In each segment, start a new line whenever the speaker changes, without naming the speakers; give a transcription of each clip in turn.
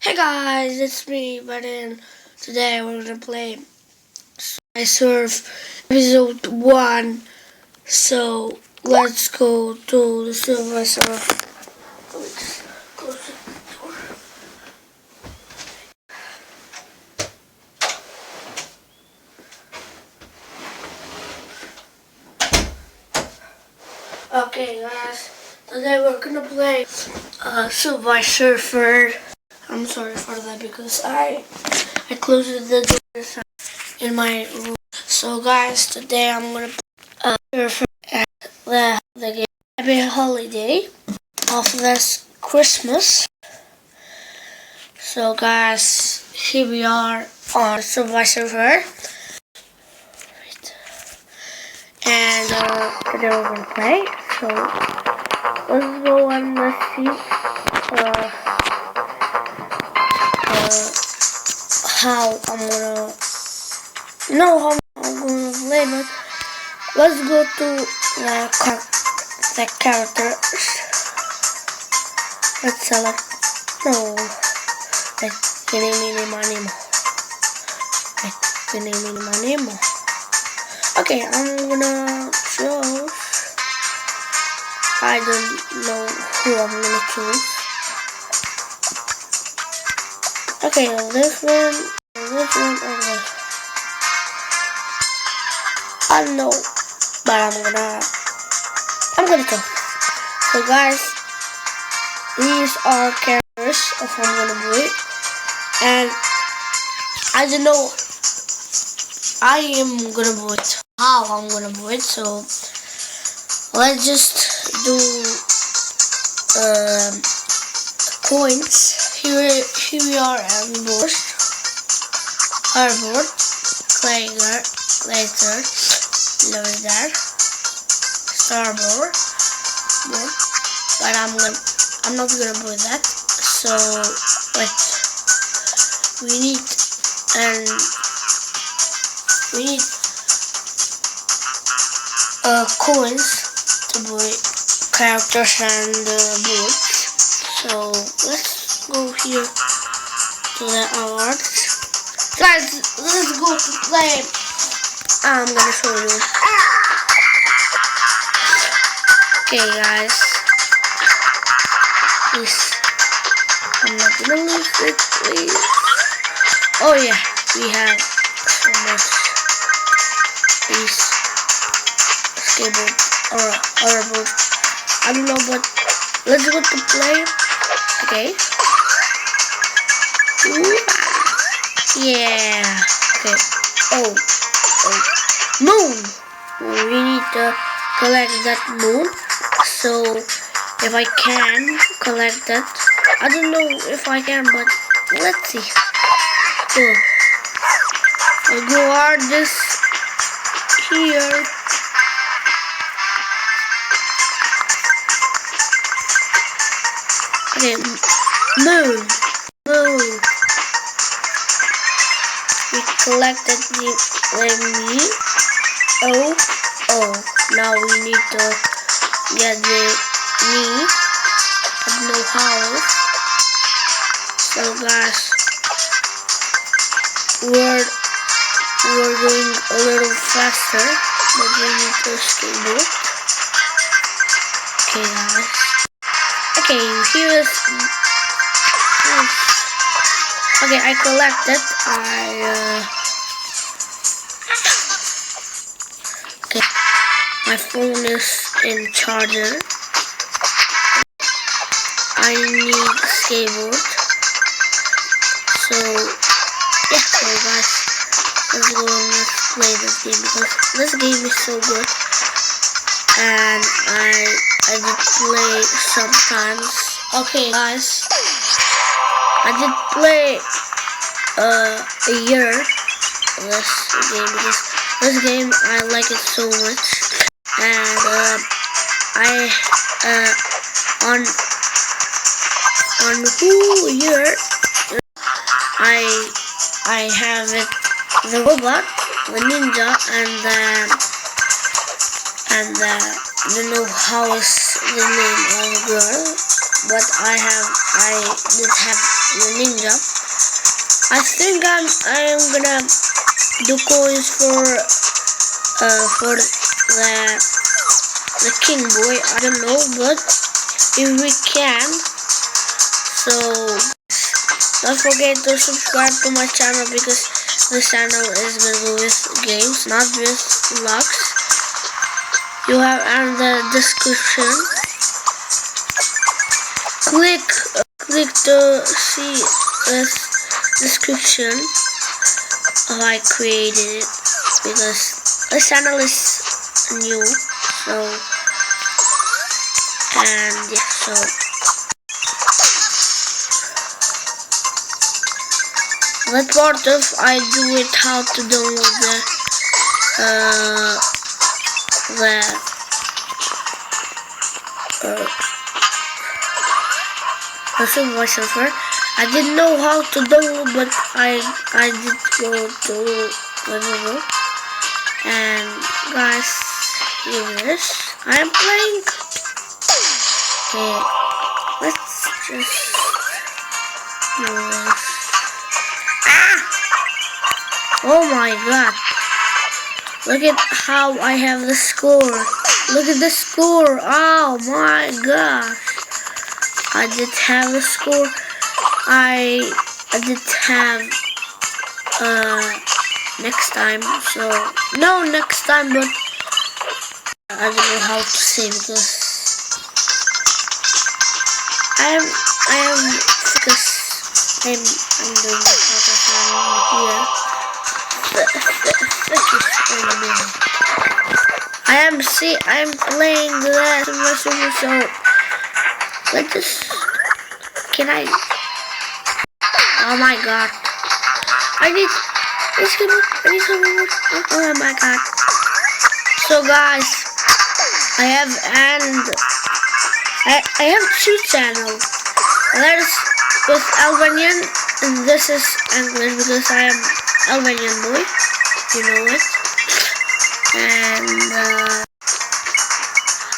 Hey guys, it's me, Button. Today we're gonna play I Surf episode 1. So let's go to the Silver Surf. Let's close the door. Okay guys, today we're gonna play Silver Surfer. I'm sorry for that because I closed the door in my room. So guys, today I'm gonna surf at the game. Happy holiday of this Christmas. So guys, here we are on Survive Server, and today we're gonna play. So let's go and let's see how I'm gonna play, but let's go to the characters. Let's select Okay, I'm gonna choose. I don't know who I'm gonna choose. Okay, this one, or this. I don't know, but I'm gonna choose. So guys, these are characters if I'm gonna do it, and I don't know. I am gonna do it. How I'm gonna do it? So let's just do coins. Here we are on board. Harbor, later, starboard, but I'm not gonna put that. So wait, we need coins to buy characters and boats. So let's go here to the awards. Guys, let's go to play. I'm gonna show you. Okay guys, please, I'm not gonna lose it, please. Oh yeah, we have so much. Please, skateboard or boat. I don't know, but let's go to play. Okay. Ooh. Yeah. Okay. Oh. Moon. We need to collect that moon. So if I can collect that, I don't know if I can, but let's see. So I'll go hard this here. Okay, moon. We collected the me. Oh. Now we need to get the me. I don't know how. So guys, we're going a little faster, but we need to skateboard. Okay guys. Okay, here is. Okay, I collected. Okay, my phone is in charger. I need skateboard. So yeah, so guys, let's go and let's play this game because this game is so good, and I did play sometimes. Okay guys, I did play a year this game because this game I like it so much, and I on whole year I have it, the robot, the ninja, and I don't know how is the name of the girl, but I did have ninja. I think I'm gonna do coins for the king boy. I don't know, but if we can, so don't forget to subscribe to my channel, because this channel is gonna go with games, not with vlogs. You have in the description. Click to see this description how I created it, because this channel is new. So and yeah, so that part of I do it how to download the Silver Surfer. I didn't know how to download, but I did go to level, and guys, here it is. I am playing. Okay, let's just do this. Oh my god! Look at how I have the score. Look at the score. Oh my gosh! I did have a score. I did have next time. So no next time, but I don't know how to say, because I'm doing the here. I'm playing the Super, so let's just, can I, oh my god, I need some more. Oh my god. So guys, I have two channels. That is with Albanian, and this is English, because I am Albanian boy, you know it. And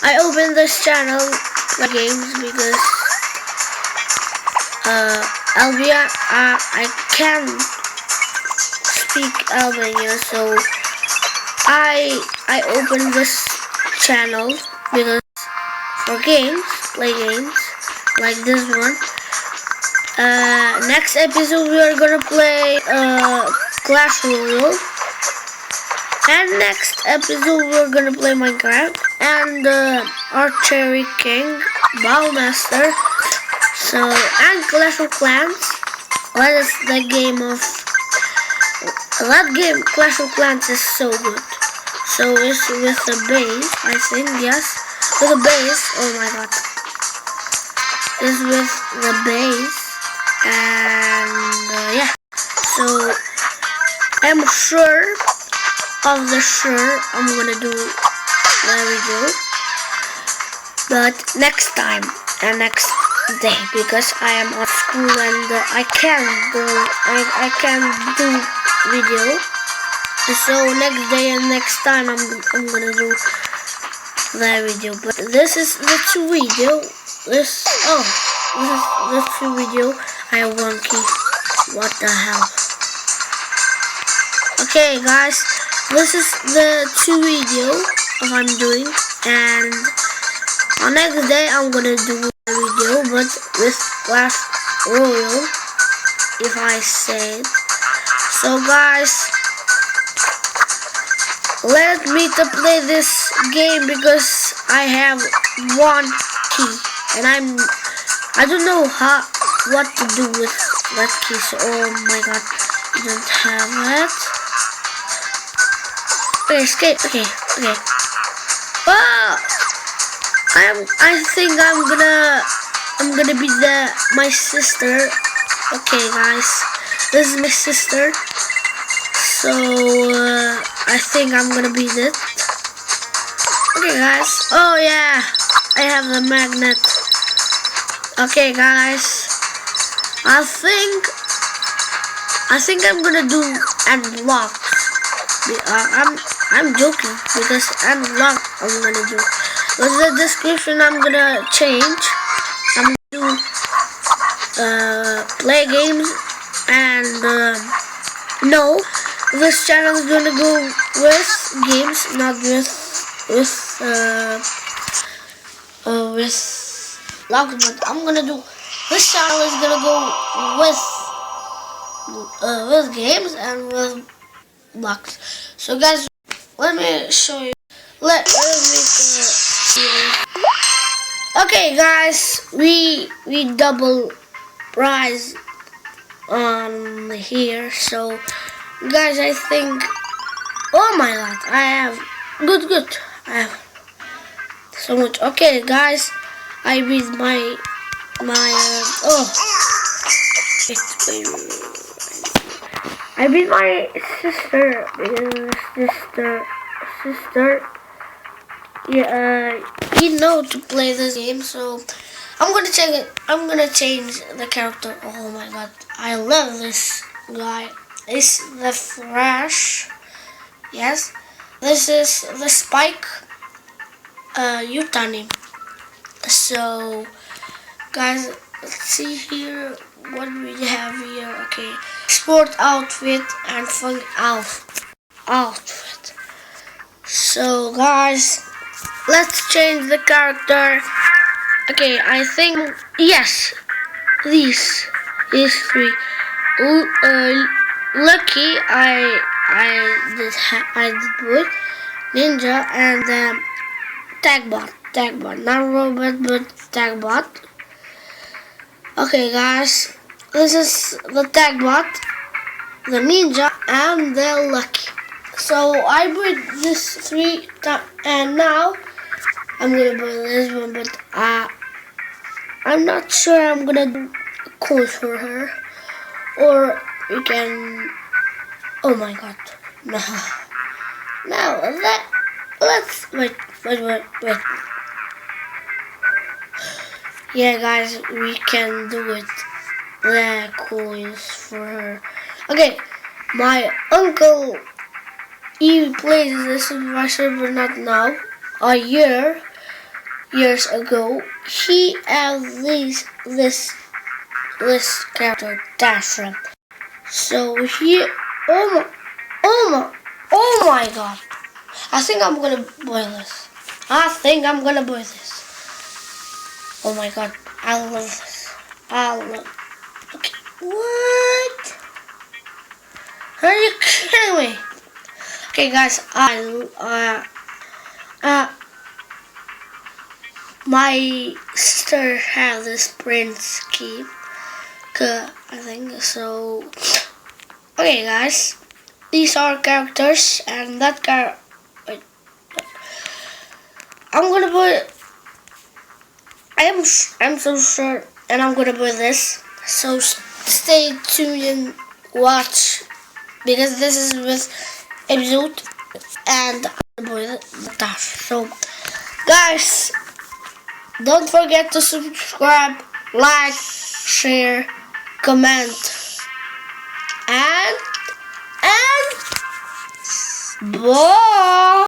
I opened this channel for games, because Albania, I can speak Albania, so I opened this channel because for games, play games like this one. Next episode we are gonna play Clash Royale, and next episode we're gonna play Minecraft and Archery King, Bowmaster, so, and Clash of Clans. That is the game of that game. Clash of Clans is so good. So it's with the base, I think, yes, with the base. Oh my god, it's with the base, and yeah. So I'm sure I'm gonna do the video, but next time and next day, because I am at school and I can do video. So next day and next time I'm gonna do the video. But this is the two video. This is the two video. I have one key. What the hell? Okay guys, this is the two video of I'm doing, and on next day I'm gonna do a video, but with Clash Royale, if I say it. So guys, let me to play this game, because I have one key, and I don't know what to do with that key. So, oh my god, I don't have it. Okay, escape. Okay. Oh, I think I'm gonna be my sister. Okay, guys, this is my sister. So I think I'm gonna be it. Okay, guys. Oh yeah, I have the magnet. Okay, guys. I think I'm gonna do unlock. I'm joking, because unlock I'm gonna do. But the description I'm gonna change. I'm gonna do play games, and no, this channel is gonna go with games, not with vlogs. But I'm gonna do this channel is gonna go with games and with vlogs. So guys, let me show you. Let me make okay, guys, we double prize on here. So guys, I think, oh my god, I have good. I have so much. Okay, guys, I beat my oh, wait. I beat my sister because sister. Yeah, you know to play this game, so I'm gonna check it. I'm gonna change the character. Oh my god, I love this guy. It's the Flash. Yes, this is the Spike. Utani. So, guys, let's see here what we have here. Okay, sport outfit and fun outfit. So, guys, let's change the character. Okay, I think yes, these three. Lucky, I did good. Ninja and Tagbot, not robot but Tagbot. Okay, guys, this is the Tagbot, the Ninja, and the Lucky. So I bought this 3 times, and now I'm gonna buy this one, but I'm not sure I'm gonna do a code for her, or we can. Oh my god, no. Now let's wait. Yeah, guys, we can do it. The coins for her. Okay, my uncle, he plays this supervisor, but not now. A years ago, he had this character Dasher. So he, oh my god! I think I'm gonna buy this. Oh my god, I love this. Okay, what? Are you kidding me? Okay, guys, my sister has this prince key. I think so. Okay, guys, these are characters, and that character. I'm gonna put. I'm so sure, and I'm gonna put this. So stay tuned and watch, because this is with episode, and I'm gonna put that. So, guys, don't forget to subscribe, like, share, comment, and bye.